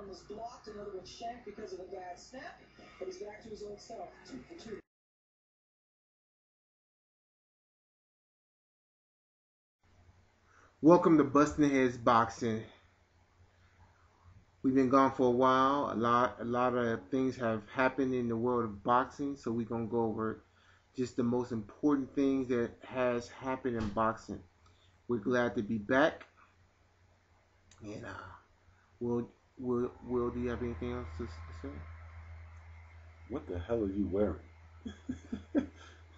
was blocked, another one shanked because of a bad snap, but he's back to his old self, 2 for 2. Welcome to BustnHeadsBoxing. We've been gone for a while. A lot of things have happened in the world of boxing, so we're gonna go over just the most important things that has happened in boxing. We're glad to be back. And Will, do you have anything else to say? What the hell are you wearing?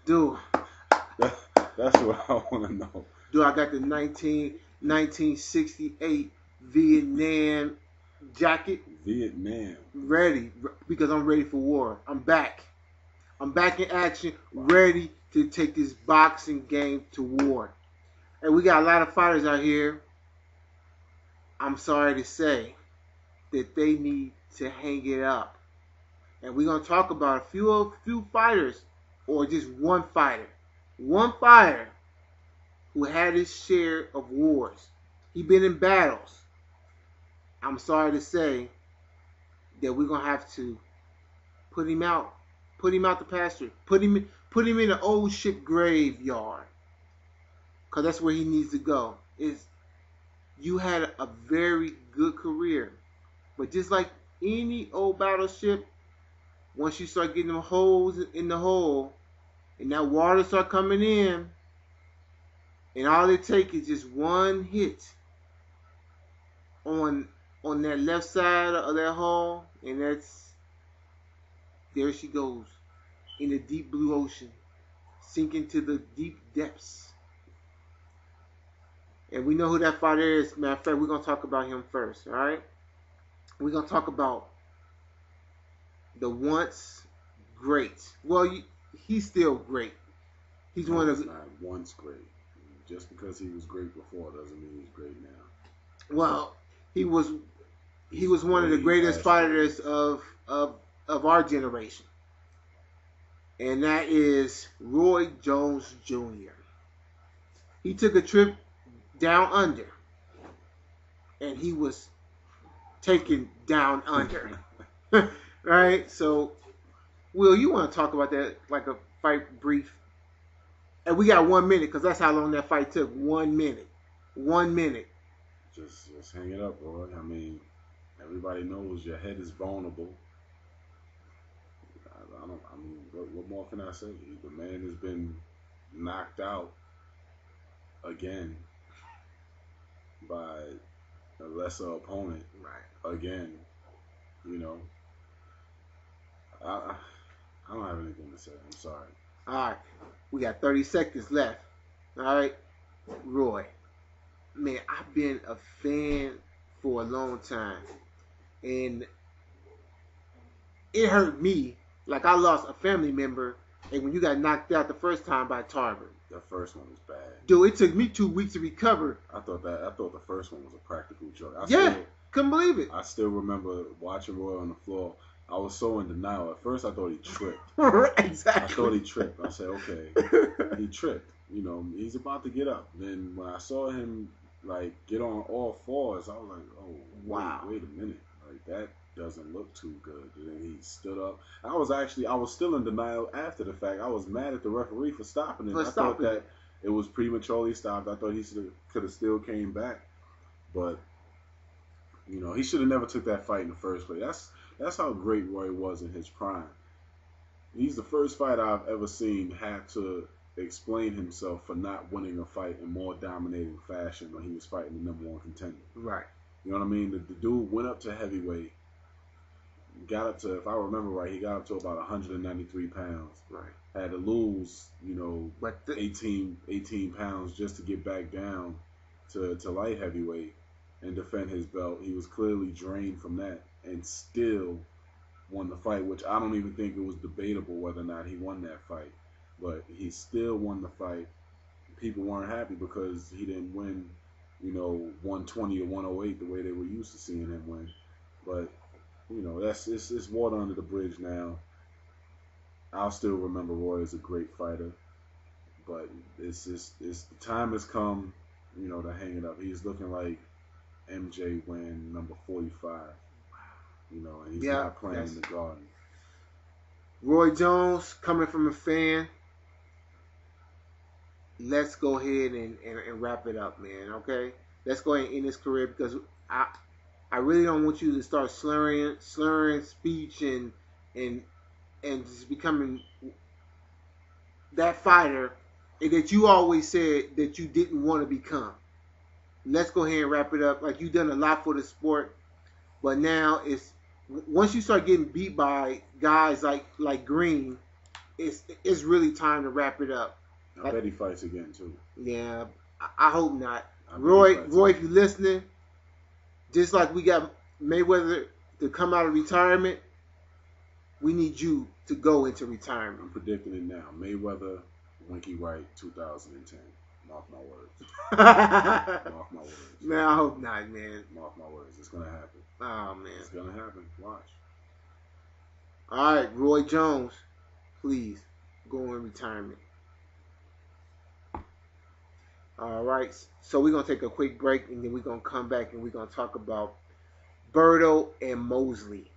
Dude, that's what I want to know. Dude, I got the 1968 Vietnam jacket. Vietnam. Ready, because I'm ready for war. I'm back. I'm back in action, ready to take this boxing game to war. And we got a lot of fighters out here. I'm sorry to say that they need to hang it up. And we're going to talk about a few fighters, or just one fighter. One fighter who had his share of wars. He been in battles. I'm sorry to say that we're going to have to put him out. Put him out the pasture. Put him in an old ship graveyard. Because that's where he needs to go. You had a very good career. But just like any old battleship, once you start getting them holes in the hull, and that water start coming in, and all it takes is just one hit on that left side of that hull, and there she goes in the deep blue ocean, sinking to the deep depths. And we know who that fighter is. Matter of fact, we're going to talk about him first, all right? We're going to talk about the once great. Well, he's still great. He's one of the... not once great. Just because he was great before doesn't mean he's great now. Well, he was one of the greatest fighters of our generation. And that is Roy Jones Jr. He took a trip down under, and he was taken down under. Right? So, Will, you want to talk about that like a fight brief? And we got 1 minute, because that's how long that fight took. 1 minute. 1 minute. Just hang it up, Roy. I mean, everybody knows your head is vulnerable. What more can I say? The man has been knocked out again by a lesser opponent. Right. Again, you know. I don't have anything to say. I'm sorry. All right. We got 30 seconds left. All right. Roy. Man, I've been a fan for a long time. And it hurt me. Like I lost a family member, and when you got knocked out the first time by Tarver. The first one was bad. Dude, it took me 2 weeks to recover. I thought the first one was a practical joke. Couldn't believe it. I still remember watching Roy on the floor. I was so in denial. At first, I thought he tripped. Exactly. I thought he tripped. I said, okay, he tripped. You know, he's about to get up. Then when I saw him like get on all fours, I was like, oh, wow, wait a minute, like that doesn't look too good. And then he stood up. I was still in denial after the fact. I was mad at the referee for stopping it. I thought that it was prematurely stopped. I thought he could have still came back, but you know, he should have never took that fight in the first place. That's how great Roy was in his prime. He's the first fighter I've ever seen have to explain himself for not winning a fight in more dominating fashion when he was fighting the number one contender. Right. You know what I mean? The dude went up to heavyweight, got up to, if I remember right, he got up to about 193 pounds. Right. Had to lose, you know, but 18 pounds just to get back down to light heavyweight and defend his belt. He was clearly drained from that and still won the fight, which I don't even think it was debatable whether or not he won that fight. But he still won the fight. People weren't happy because he didn't win, you know, 120 to 108 the way they were used to seeing him win. But, you know, it's water under the bridge now. I'll still remember Roy as a great fighter. But the time has come, you know, to hang it up. He's looking like MJ when number 45. You know, and he's not playing in the Garden. Roy Jones, coming from a fan, let's go ahead and wrap it up, man. Okay, let's go ahead and end his career because I really don't want you to start slurring speech and just becoming that fighter that you always said that you didn't want to become. Let's go ahead and wrap it up. Like, you've done a lot for the sport, but now it's once you start getting beat by guys like Green, it's really time to wrap it up. I bet he fights again too. Yeah, I hope not. Roy, if you're listening, just like we got Mayweather to come out of retirement, we need you to go into retirement. I'm predicting it now. Mayweather, Winky Wright, 2010. Mark my words. Mark my words. Man, I hope not, man. Mark my words. It's going to happen. Oh, man. It's going to happen. Watch. All right, Roy Jones, please go in retirement. All right, so we're going to take a quick break, and then we're going to come back, and we're going to talk about Berto and Mosley.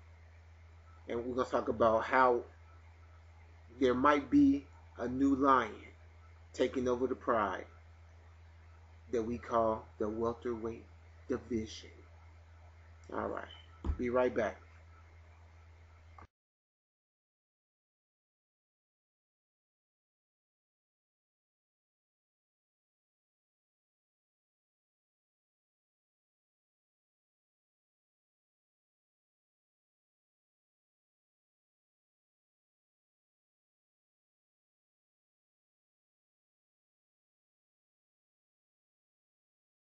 And we're going to talk about how there might be a new lion taking over the pride that we call the welterweight division. All right, be right back.